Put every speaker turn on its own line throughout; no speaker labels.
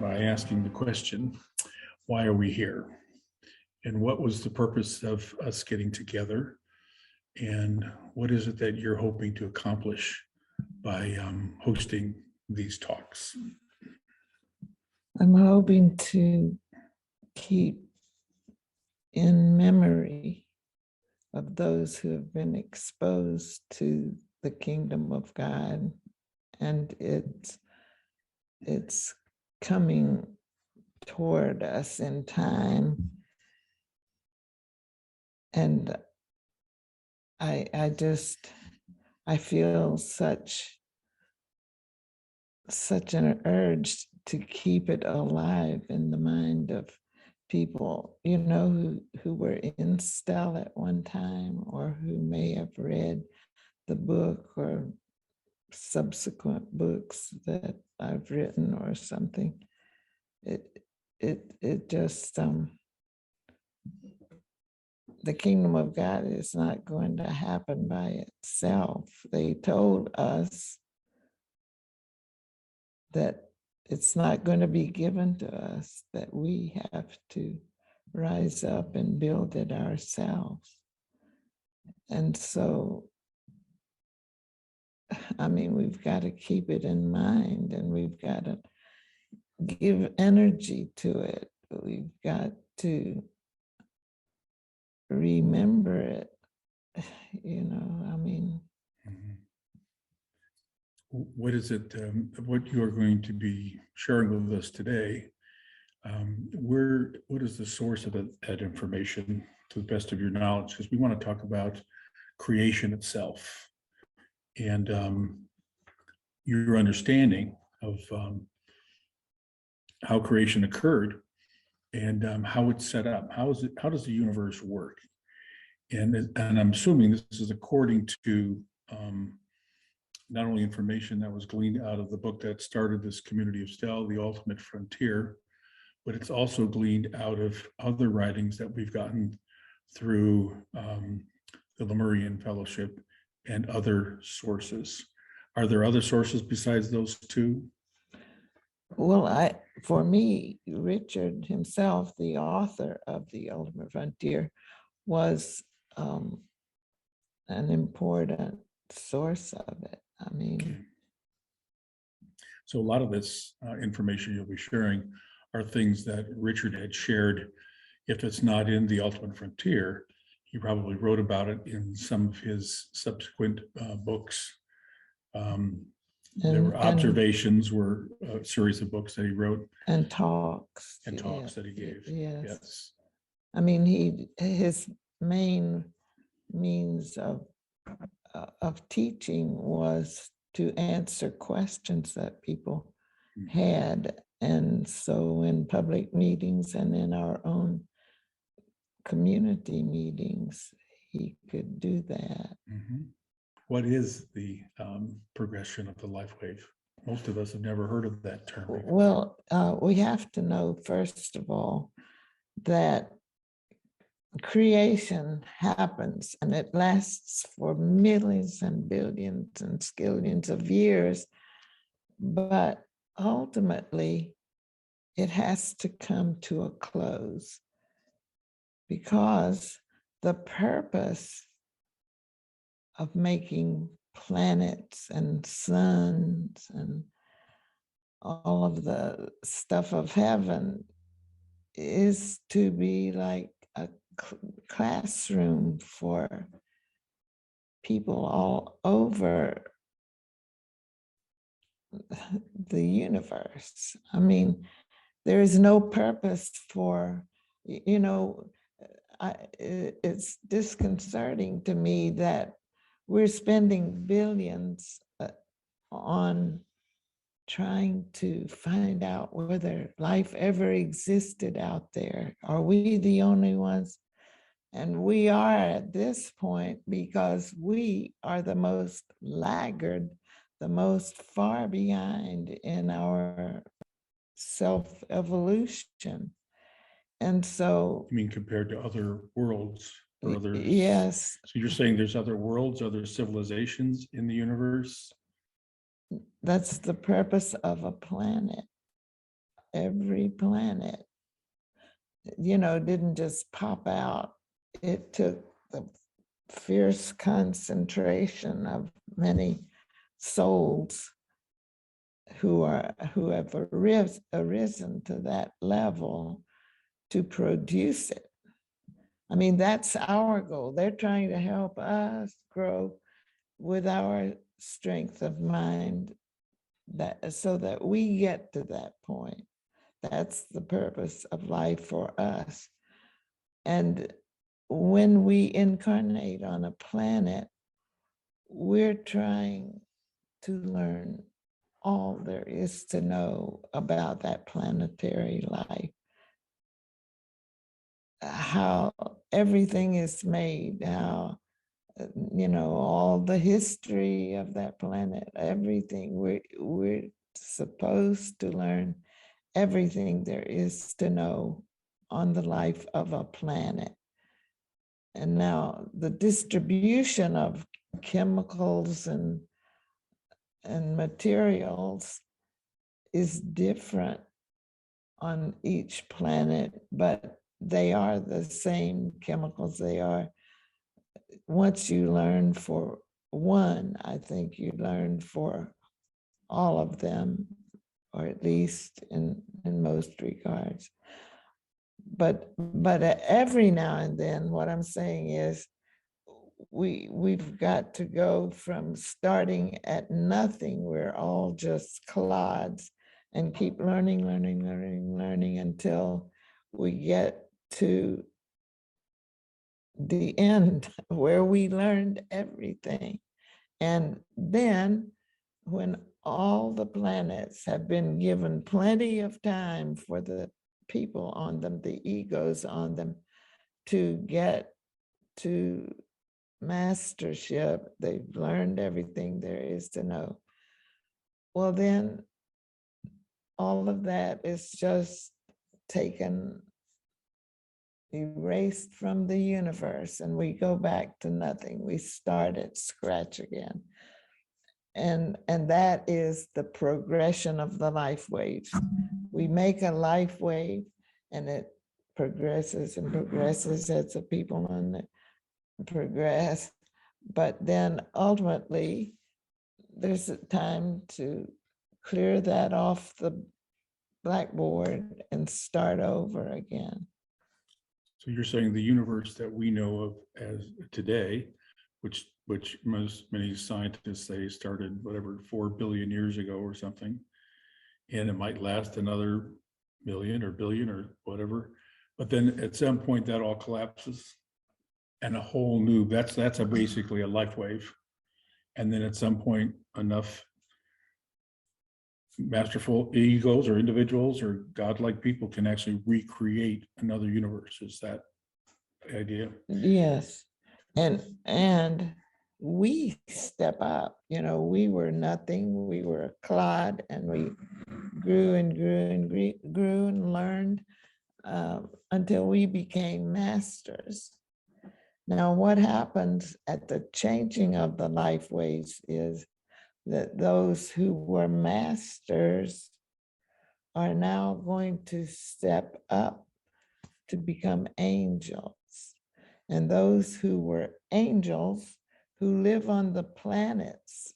by asking the question, why are we here? And what was the purpose of us getting together? And what is it that you're hoping to accomplish by hosting these talks?
I'm hoping to keep in memory of those who have been exposed to the kingdom of God, and it's coming toward us in time. And I feel such an urge to keep it alive in the mind of people, who were in Stell at one time, or who may have read the book or subsequent books that I've written or something. It just, the kingdom of God is not going to happen by itself. They told us that it's not going to be given to us, that we have to rise up and build it ourselves. And so, we've got to keep it in mind, and we've got to give energy to it. We've got to remember it,
What is it, what you are going to be sharing with us today? What is the source of that information, to the best of your knowledge? Because we want to talk about creation itself and your understanding of how creation occurred and how it's set up. How does the universe work? And I'm assuming this is according to not only information that was gleaned out of the book that started this community of Stell, The Ultimate Frontier, but it's also gleaned out of other writings that we've gotten through the Lemurian Fellowship and other sources. Are there other sources besides those two?
Well, for me, Richard himself, the author of The Ultimate Frontier, was an important source of it.
Okay. So a lot of this information you'll be sharing are things that Richard had shared. If it's not in The Ultimate Frontier, he probably wrote about it in some of his subsequent books. There were observations, were a series of books that he wrote.
And talks.
And talks that he gave.
Yes. His main means of teaching was to answer questions that people had. And so in public meetings and in our own community meetings, he could do that.
Mm-hmm. What is the progression of the life wave? Most of us have never heard of that term before.
Well, we have to know, first of all, that creation happens and it lasts for millions and billions and skillions of years, but ultimately it has to come to a close, because the purpose of making planets and suns and all of the stuff of heaven is to be like a classroom for people all over the universe. There is no purpose for, it's disconcerting to me that we're spending billions on trying to find out whether life ever existed out there. Are we the only ones? And we are at this point because we are the most laggard, the most far behind in our self-evolution. And so—
You mean compared to other worlds or other?
Yes.
So you're saying there's other worlds, other civilizations in the universe?
That's the purpose of a planet. every planet, didn't just pop out. It took the fierce concentration of many souls who have arisen to that level to produce it. I mean, that's our goal. They're trying to help us grow with our strength of mind, that so that we get to that point. That's the purpose of life for us. And when we incarnate on a planet, we're trying to learn all there is to know about that planetary life, how everything is made, how, all the history of that planet, everything. We're supposed to learn everything there is to know on the life of a planet. And now the distribution of chemicals and materials is different on each planet, but they are the same chemicals. They are, once you learn for one, I think you learn for all of them, or at least in most regards. But every now and then, what I'm saying is, we've got to go from starting at nothing. We're all just clods, and keep learning until we get to the end where we learned everything. And then when all the planets have been given plenty of time for the people on them, the egos on them, to get to mastership, they've learned everything there is to know. Well, then all of that is just taken, erased from the universe, and we go back to nothing. We start at scratch again. And that is the progression of the life waves. We make a life wave, and it progresses and progresses as the people on it progress. But then ultimately, there's a time to clear that off the blackboard and start over again.
So you're saying the universe that we know of as today, which many scientists say started 4 billion years ago or something, and it might last another million or billion or whatever, but then at some point that all collapses, and a whole new, that's basically a life wave, and then at some point enough masterful egos or individuals or godlike people can actually recreate another universe. Is that the idea?
Yes. And we step up. We were nothing. We were a clod, and we grew and learned until we became masters. Now, what happens at the changing of the life waves is that those who were masters are now going to step up to become angels. And those who were angels who live on the planets,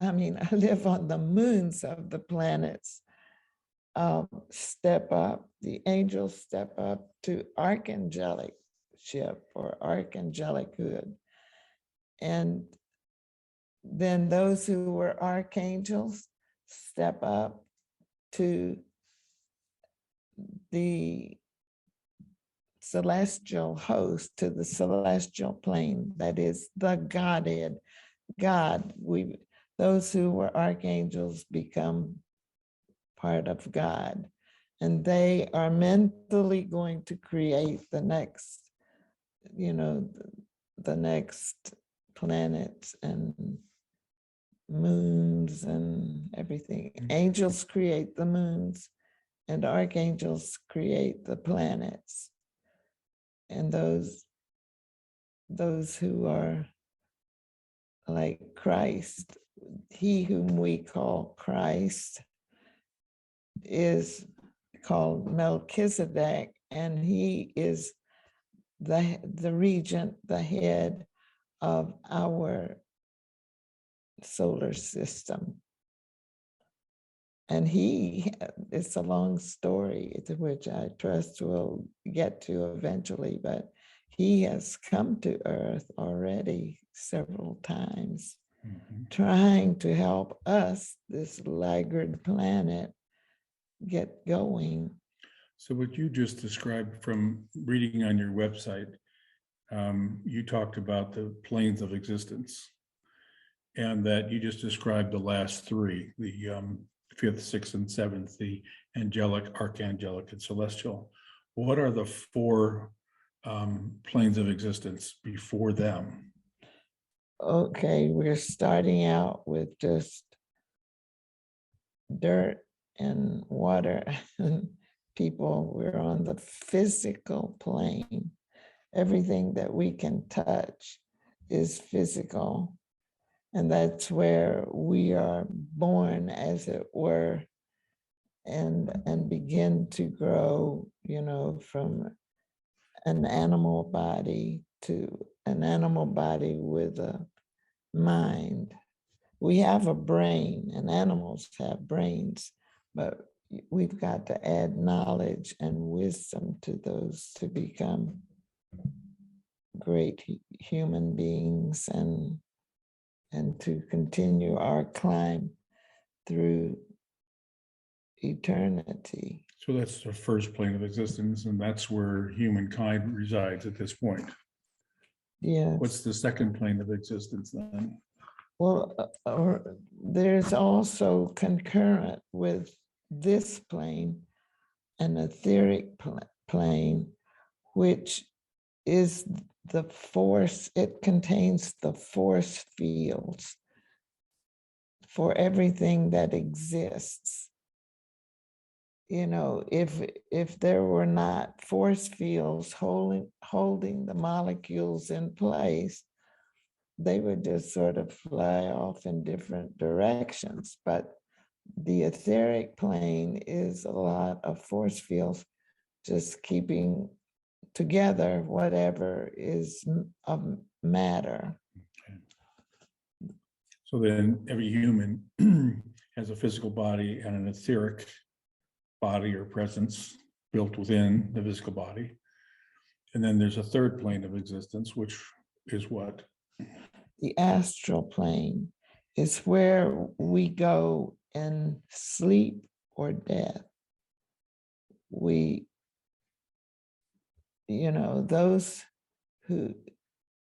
live on the moons of the planets, step up. The angels step up to archangelicship or archangelichood. And then those who were archangels step up to the celestial host, to the celestial plane, that is the Godhead, God. Those who were archangels become part of God, and they are mentally going to create the next, the next planets and moons and everything. Angels create the moons, and archangels create the planets. And those who are like Christ, he whom we call Christ is called Melchizedek, and he is the regent, the head of our solar system. And it's a long story, to which I trust we'll get to eventually, but he has come to Earth already several times, trying to help us, this laggard planet, get going.
So what you just described from reading on your website, you talked about the planes of existence, and that you just described the last three, the fifth, sixth, and seventh, the angelic, archangelic, and celestial. What are the four planes of existence before them?
Okay, we're starting out with just dirt and water and people. We're on the physical plane. Everything that we can touch is physical. And that's where we are born, as it were, and begin to grow, from an animal body to an animal body with a mind. We have a brain, and animals have brains, but we've got to add knowledge and wisdom to those to become great human beings and to continue our climb through eternity.
So that's the first plane of existence, and that's where humankind resides at this point.
Yes.
What's the second plane of existence then?
Well, there's also concurrent with this plane an etheric plane, which is the force. It contains the force fields for everything that exists. If there were not force fields holding the molecules in place, they would just sort of fly off in different directions. But the etheric plane is a lot of force fields just keeping together whatever is of matter.
Okay. So then every human has a physical body and an etheric body or presence built within the physical body. And then there's a third plane of existence, which is what?
The astral plane is where we go in sleep or death. Those who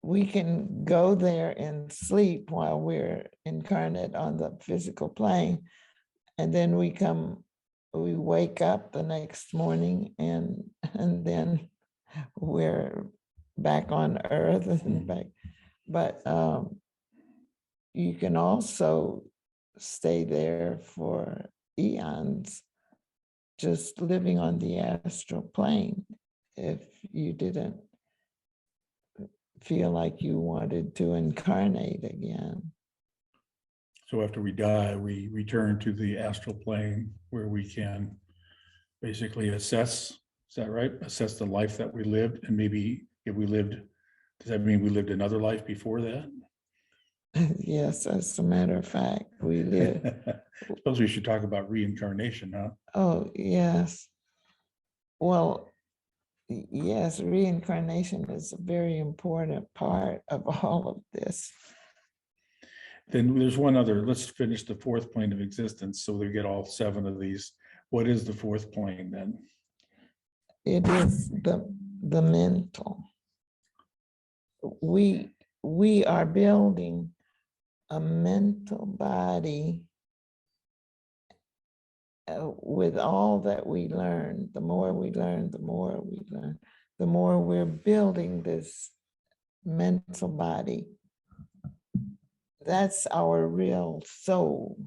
we can go there and sleep while we're incarnate on the physical plane, and then we wake up the next morning and then we're back on Earth and back. But you can also stay there for eons, just living on the astral plane, if you didn't feel like you wanted to incarnate again.
So after we die, we return to the astral plane where we can basically assess, is that right? Assess the life that we lived, and maybe if we lived, does that mean we lived another life before that?
Yes, as a matter of fact, we live.
I suppose we should talk about reincarnation, huh?
Oh, yes. Well, yes, reincarnation is a very important part of all of this.
Then there's one other, let's finish the fourth plane of existence so we get all seven of these. What is the fourth plane then?
It is the mental. We are building a mental body with all that we learn. The more we learn, the more we learn, the more we're building this mental body. That's our real soul.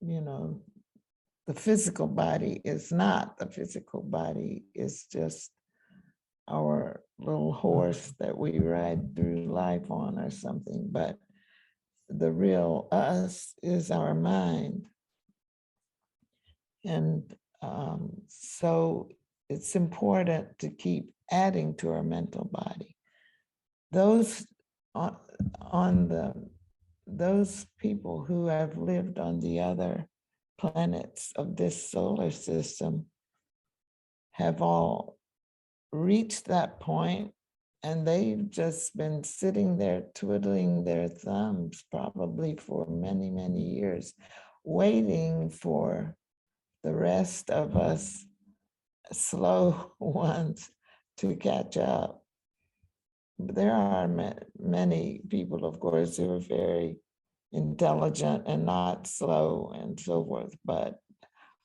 The physical body is not. The physical body is just our little horse that we ride through life on or something. But the real us is our mind. And So it's important to keep adding to our mental body. Those on the those people who have lived on the other planets of this solar system have all reached that point, and they've just been sitting there twiddling their thumbs probably for many, many years, waiting for the rest of us slow ones to catch up. There are many people, of course, who are very intelligent and not slow and so forth, but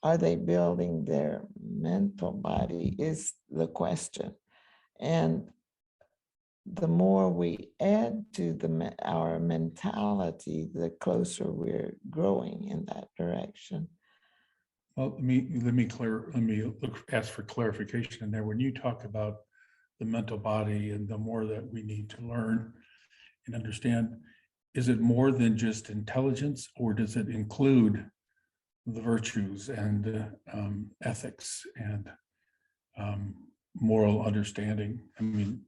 are they building their mental body is the question. And the more we add to our mentality, the closer we're growing in that direction.
Well, ask for clarification in there. When you talk about the mental body and the more that we need to learn and understand, is it more than just intelligence, or does it include the virtues and ethics and moral understanding? I mean,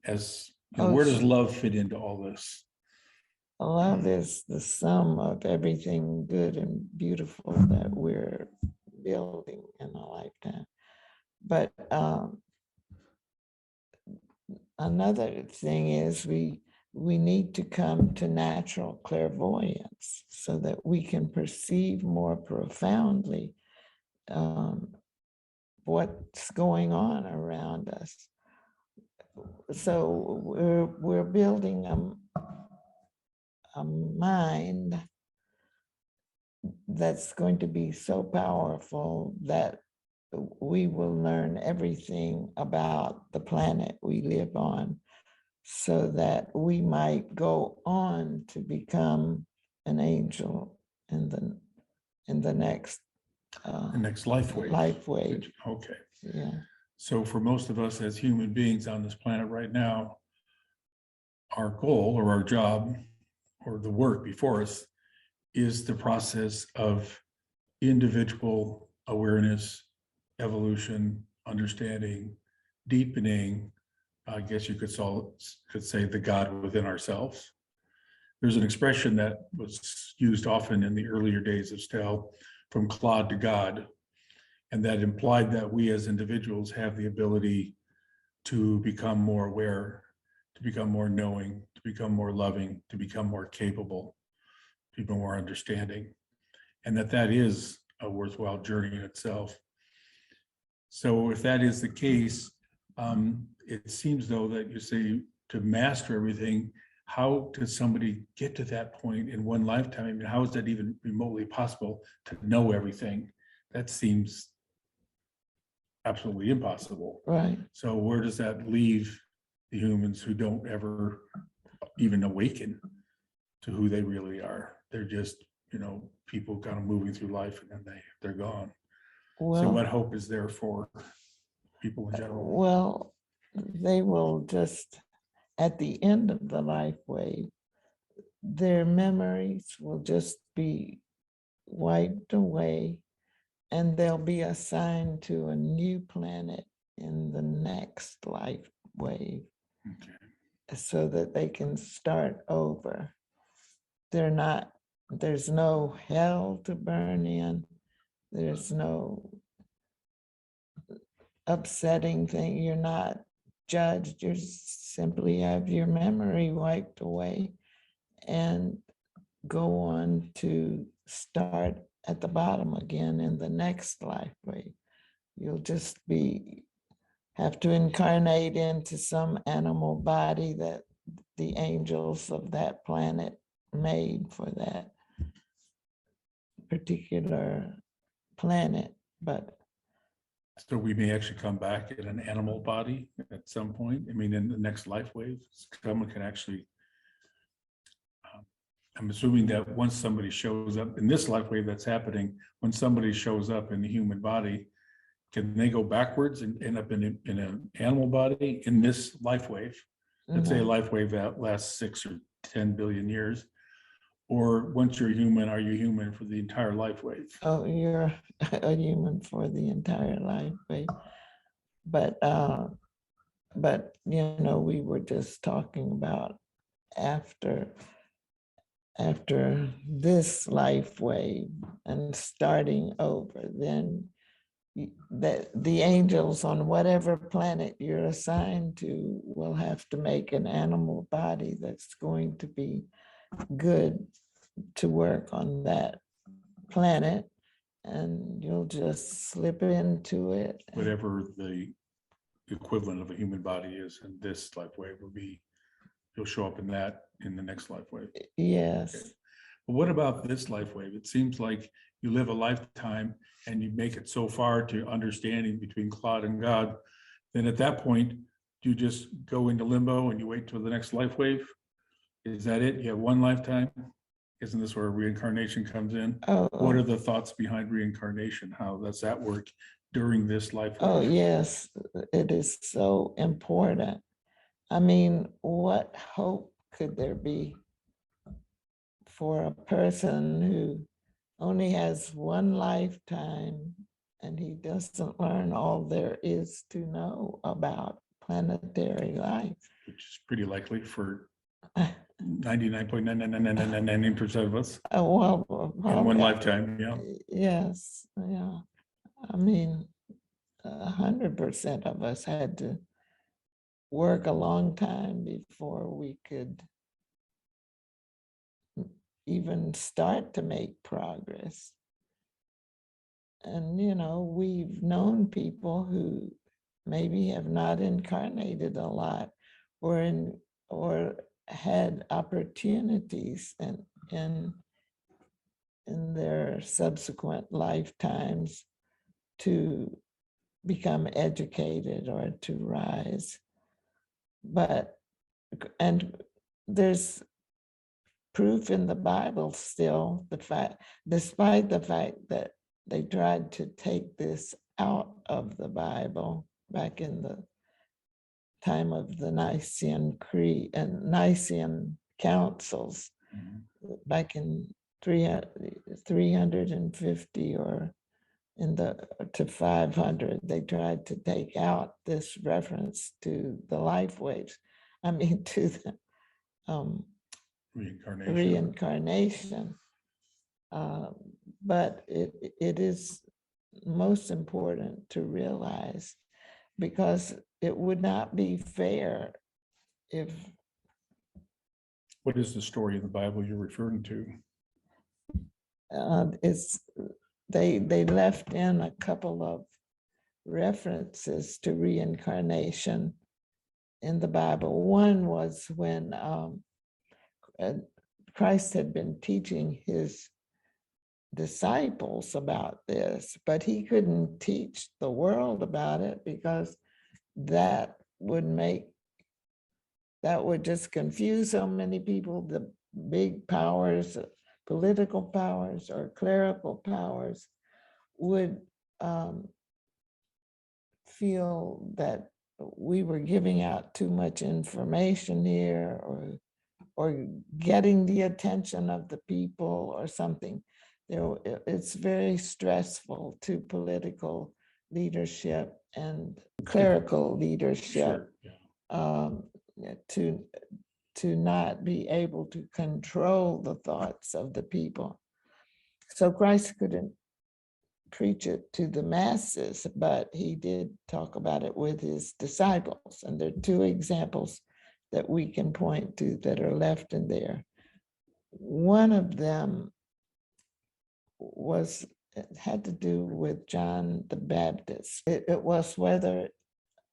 where does love fit into all this?
Love is the sum of everything good and beautiful that we're building in a lifetime. But another thing is we need to come to natural clairvoyance so that we can perceive more profoundly what's going on around us. So we're building a mind that's going to be so powerful that we will learn everything about the planet we live on, so that we might go on to become an angel in the next
life wave.
Life wave.
Okay.
Yeah.
So for most of us as human beings on this planet right now, our goal or our job or the work before us is the process of individual awareness, evolution, understanding, deepening. I guess you could say the God within ourselves. There's an expression that was used often in the earlier days of STEL, from clod to God, and that implied that we as individuals have the ability to become more aware, to become more knowing, to become more loving, to become more capable, to become more understanding, and that is a worthwhile journey in itself. So if that is the case, it seems though that you say to master everything, how does somebody get to that point in one lifetime? I mean, how is that even remotely possible to know everything? That seems absolutely impossible.
Right.
So where does that leave the humans who don't ever even awaken to who they really are? They're just, people kind of moving through life, and then they're gone. So what hope is there for people in general?
Well, they will just, at the end of the life wave, their memories will just be wiped away, and they'll be assigned to a new planet in the next life wave. Okay. So that they can start over. There's no hell to burn in. There's no upsetting thing. You're not judged. You simply have your memory wiped away and go on to start at the bottom again in the next life wave. You'll just have to incarnate into some animal body that the angels of that planet made for that particular planet. But
so we may actually come back in an animal body at some point. I mean, in the next life wave, someone can actually, I'm assuming that once somebody shows up in this life wave that's happening, when somebody shows up in the human body, can they go backwards and end up in an animal body in this life wave? Let's say a life wave that lasts 6 or 10 billion years. Or once you're human, are you human for the entire life wave?
Oh, you're a human for the entire life, but you know, we were just talking about after this life wave and starting over, then that the angels on whatever planet you're assigned to will have to make an animal body that's going to be good to work on that planet, and you'll just slip into it.
Whatever the equivalent of a human body is in this life wave will be, you'll show up in that in the next life wave.
Yes.
Okay. But what about this life wave? It seems like you live a lifetime and you make it so far to understanding between Claude and God. Then at that point, you just go into limbo and you wait till the next life wave. Is that it? You have one lifetime? Isn't this where reincarnation comes in? What are the thoughts behind reincarnation? How does that work during this life wave?
Oh, yes, it is so important. I mean, what hope could there be for a person who only has one lifetime and he doesn't learn all there is to know about planetary life?
Which is pretty likely for 99.99999% of us
Well,
in one lifetime. Yeah.
yes, yeah. I mean, 100% of us had to work a long time before we could even start to make progress. And, you know, we've known people who maybe have not incarnated a lot or had opportunities in their subsequent lifetimes to become educated or to rise. And there's proof in the Bible still, despite the fact that they tried to take this out of the Bible back in the time of the Nicene Creed and Nicene councils, back in 350 or to 500, they tried to take out this reference to the life waves. I mean, to the reincarnation. But it is most important to realize, because it would not be fair if.
What is the story in the Bible you're referring to?
They left in a couple of references to reincarnation in the Bible. One was when Christ had been teaching his disciples about this, but he couldn't teach the world about it because that would just confuse so many people. The big powers, political powers or clerical powers, would feel that we were giving out too much information here, or getting the attention of the people or something. It's very stressful to political leadership and clerical leadership. Sure. To not be able to control the thoughts of the people. So Christ couldn't preach it to the masses, but he did talk about it with his disciples. And there are two examples that we can point to that are left in there. One of them had to do with John the Baptist. It was whether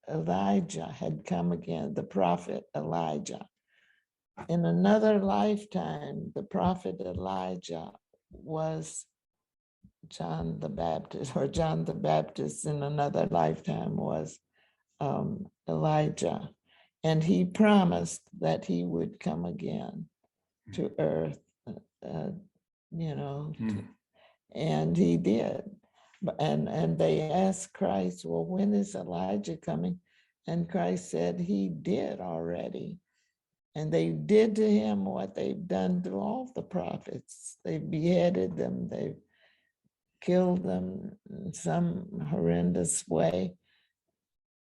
Elijah had come again, the prophet Elijah. In another lifetime, the prophet Elijah was John the Baptist, or John the Baptist in another lifetime was Elijah. And he promised that he would come again to earth, and he did. And they asked Christ, well, when is Elijah coming? And Christ said he did already. And they did to him what they've done to all the prophets. They beheaded them, they killed them in some horrendous way.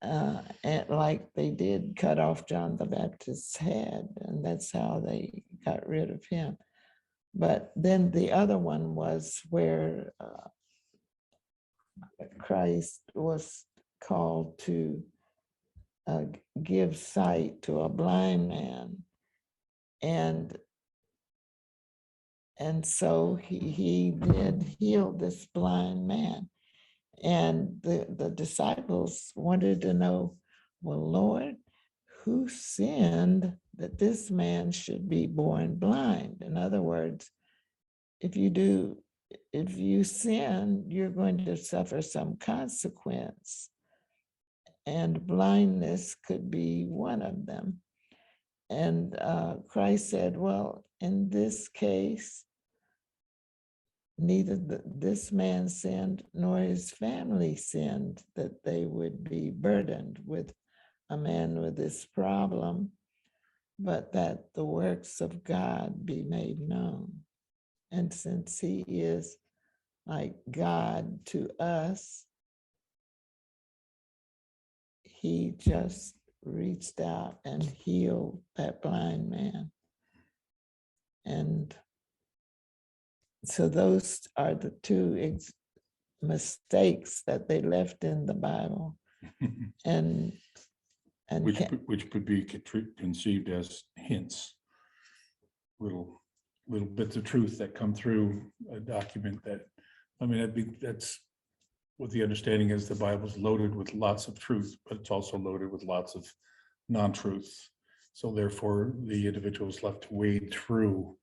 And like they did cut off John the Baptist's head, and that's how they got rid of him. But then the other one was where Christ was called to give sight to a blind man, and so he did heal this blind man. And the disciples wanted to know, well, Lord, who sinned that this man should be born blind? In other words, if you sin, you're going to suffer some consequence. And blindness could be one of them. And Christ said, well, in this case, neither this man sinned nor his family sinned, that they would be burdened with a man with this problem, but that the works of God be made known. And since he is like God to us, he just reached out and healed that blind man. And so those are the two mistakes that they left in the Bible. And
which could be conceived as hints, little bits of truth that come through a document that, I mean, that's what the understanding is. The Bible's loaded with lots of truth, but it's also loaded with lots of non-truth. So therefore, the individual is left to wade through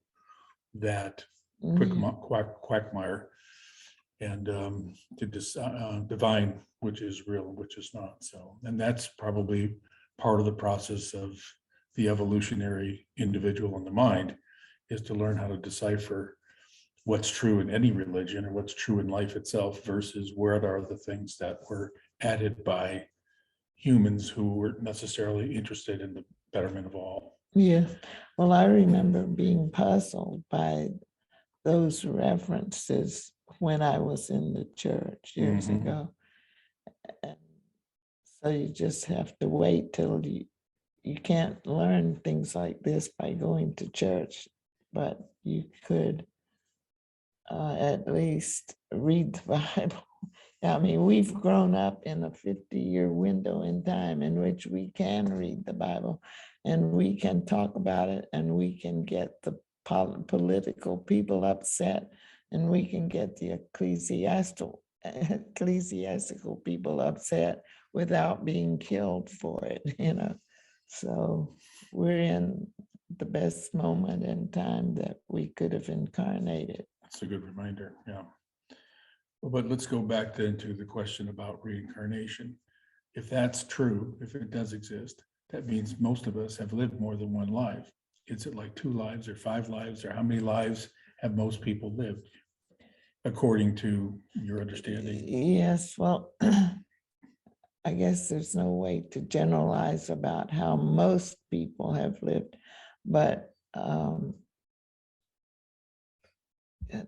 that quagmire and to divine which is real and which is not. So, and that's probably part of the process of the evolutionary individual in the mind, is to learn how to decipher what's true in any religion or what's true in life itself versus what are the things that were added by humans who weren't necessarily interested in the betterment of all.
Yeah, well, I remember being puzzled by those references when I was in the church years ago. And so you just have to wait till you can't learn things like this by going to church, but you could at least read the Bible. I mean, we've grown up in a 50-year window in time in which we can read the Bible and we can talk about it, and we can get the political people upset, and we can get the ecclesiastical people upset without being killed for it, you know. So we're in the best moment in time that we could have incarnated.
That's a good reminder, yeah. But let's go back then to the question about reincarnation. If that's true, if it does exist, that means most of us have lived more than one life. Is it like 2 lives or 5 lives, or how many lives have most people lived, according to your understanding?
Yes, well, I guess there's no way to generalize about how most people have lived, but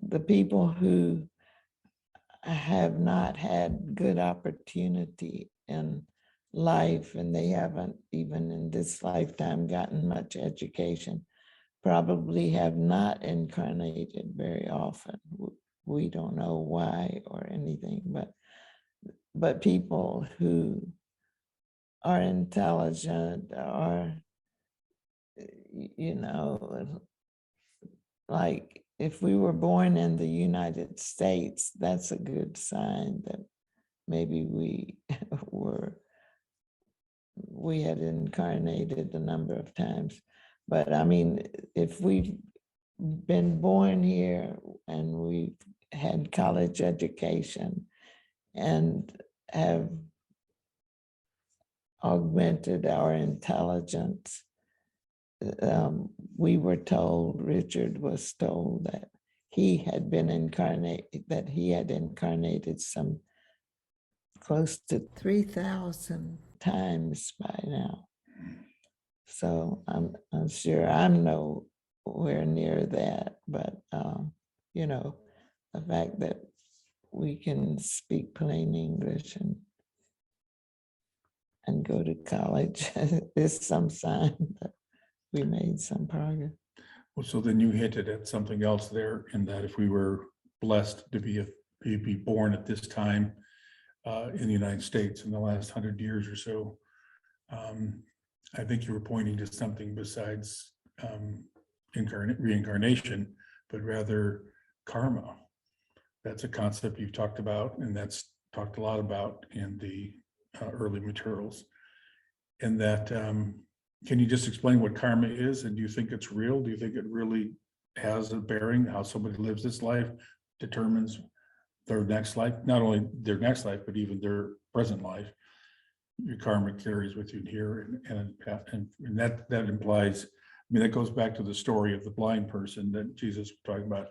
the people who have not had good opportunity in life, and they haven't even in this lifetime gotten much education, probably have not incarnated very often. We don't know why or anything, but people who are intelligent, are, you know, like if we were born in the United States, that's a good sign that maybe we had incarnated a number of times. But I mean, if we've been born here and we've had college education and have augmented our intelligence, we were told, Richard was told, that he had been incarnated, that he had incarnated some close to 3,000 times by now. So I'm sure I'm nowhere near that, but you know, the fact that we can speak plain English and go to college is some sign that we made some progress.
Well, so then you hinted at something else there, in that if we were blessed to be born at this time in the United States in the last 100 years or so, I think you were pointing to something besides reincarnation, but rather karma. That's a concept you've talked about, and that's talked a lot about in the early materials. And that, can you just explain what karma is? And do you think it's real? Do you think it really has a bearing? How somebody lives this life determines their next life, not only their next life, but even their present life. Your karma carries with you here, and that implies, I mean, that goes back to the story of the blind person that Jesus was talking about.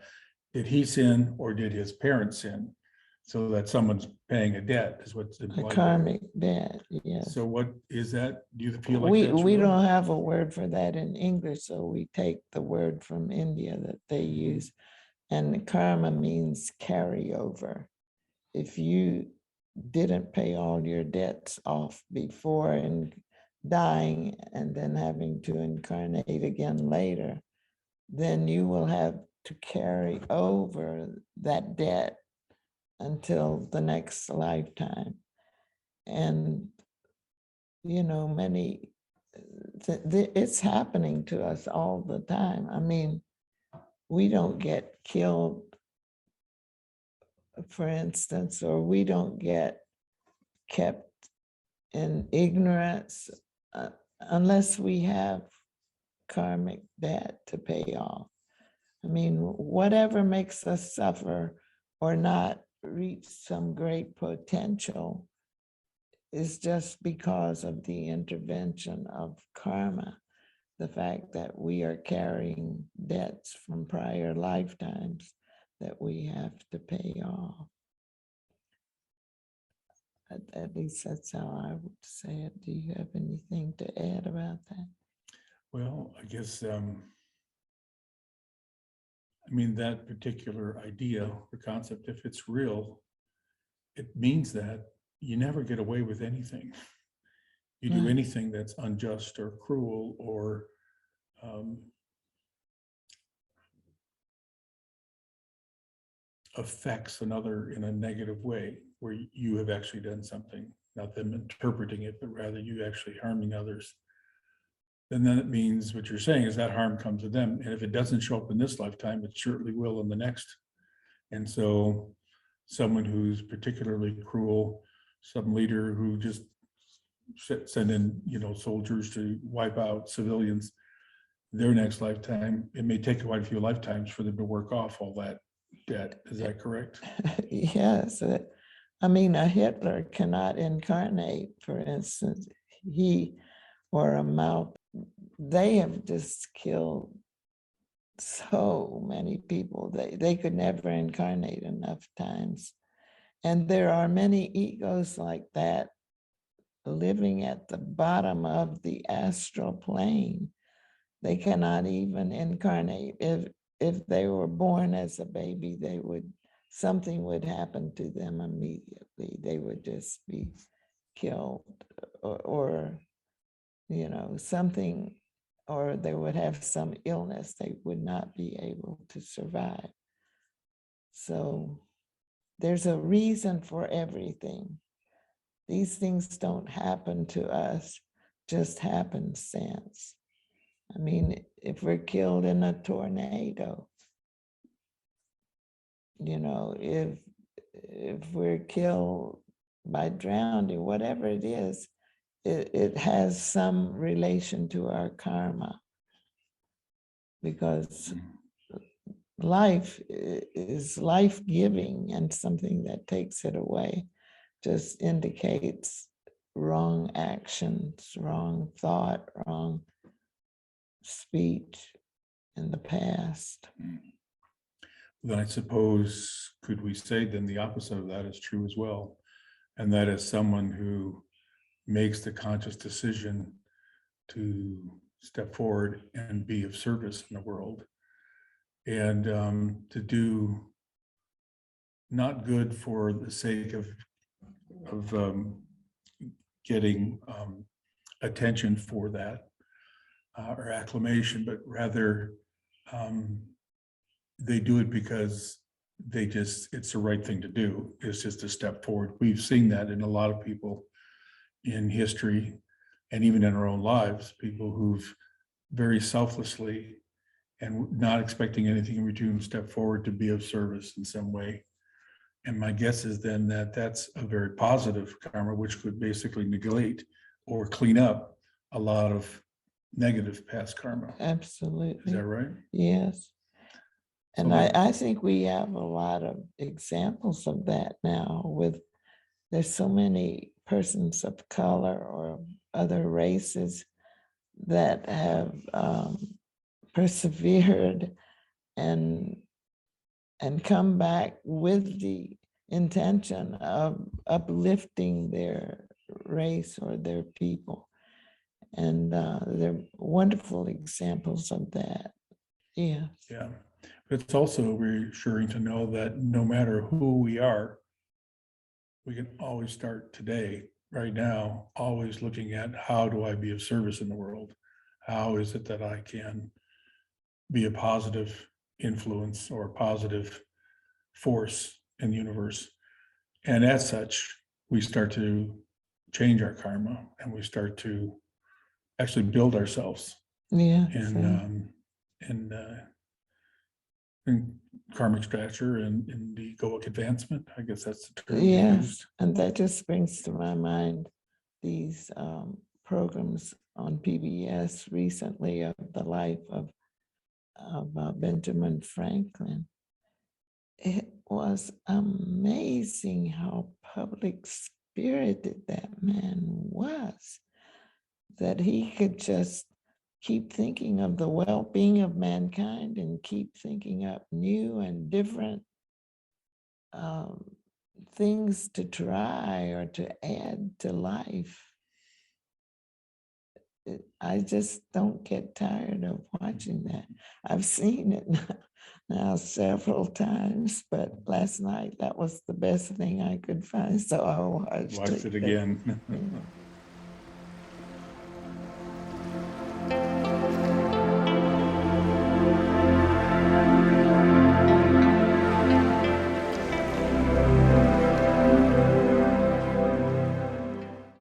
Did he sin or did his parents sin? So that someone's paying a debt is what's
A
implied there.
karmic debt, yes.
So what is that? Do you feel like
We
that's
we
real?
don't have a word for that in English, so we take the word from India that they use. And karma means carryover. If you didn't pay all your debts off before and dying and then having to incarnate again later, then you will have to carry over that debt until the next lifetime. And, you know, it's happening to us all the time. I mean, we don't get killed, for instance, or we don't get kept in ignorance unless we have karmic debt to pay off. I mean, whatever makes us suffer or not reach some great potential is just because of the intervention of karma. The fact that we are carrying debts from prior lifetimes that we have to pay off. At least that's how I would say it. Do you have anything to add about that?
Well, I guess, I mean, that particular idea or concept, if it's real, it means that you never get away with anything. You do
Right.
anything that's unjust or cruel or affects another in a negative way, where you have actually done something, not them interpreting it, but rather you actually harming others. And then it means what you're saying is that harm comes to them. And if it doesn't show up in this lifetime, it certainly will in the next. And so someone who's particularly cruel, some leader who just send in, soldiers to wipe out civilians, their next lifetime, it may take quite a few lifetimes for them to work off all that debt. Is that correct?
Yes. I mean, a Hitler cannot incarnate, for instance. He or a Mao, they have just killed so many people. They could never incarnate enough times. And there are many egos like that living at the bottom of the astral plane. They cannot even incarnate. If they were born as a baby, something would happen to them immediately. They would just be killed or something, or they would have some illness. They would not be able to survive. So there's a reason for everything. These things don't happen to us just happenstance. I mean, if we're killed in a tornado, if we're killed by drowning, whatever it is, it has some relation to our karma, because life is life-giving, and something that takes it away just indicates wrong actions, wrong thought, wrong speech in the past.
Then I suppose, could we say then the opposite of that is true as well? And that is someone who makes the conscious decision to step forward and be of service in the world, and to do not good for the sake of getting attention for that or acclamation, but rather they do it because it's the right thing to do. It's just a step forward. We've seen that in a lot of people in history and even in our own lives, people who've very selflessly and not expecting anything in return step forward to be of service in some way. And my guess is then that that's a very positive karma, which could basically negate or clean up a lot of negative past karma.
Absolutely.
Is that right?
Yes. And
So
I think we have a lot of examples of that now there's so many persons of color or other races that have persevered and come back with the intention of uplifting their race or their people. And they're wonderful examples of that. Yeah.
Yeah. But it's also reassuring to know that no matter who we are, we can always start today, right now, always looking at how do I be of service in the world? How is it that I can be a positive influence or a positive force in the universe? And as such, we start to change our karma and we start to actually build ourselves
Yeah.
in karmic stature and in the egoic advancement. I guess that's the term they
Yes.
used.
And that just brings to my mind these programs on PBS recently of the life of Benjamin Franklin. It was amazing how public spirited that man was, that he could just keep thinking of the well-being of mankind and keep thinking up new and different things to try or to add to life. I just don't get tired of watching that. I've seen it now several times, but last night that was the best thing I could find, so I watched
Watched it again.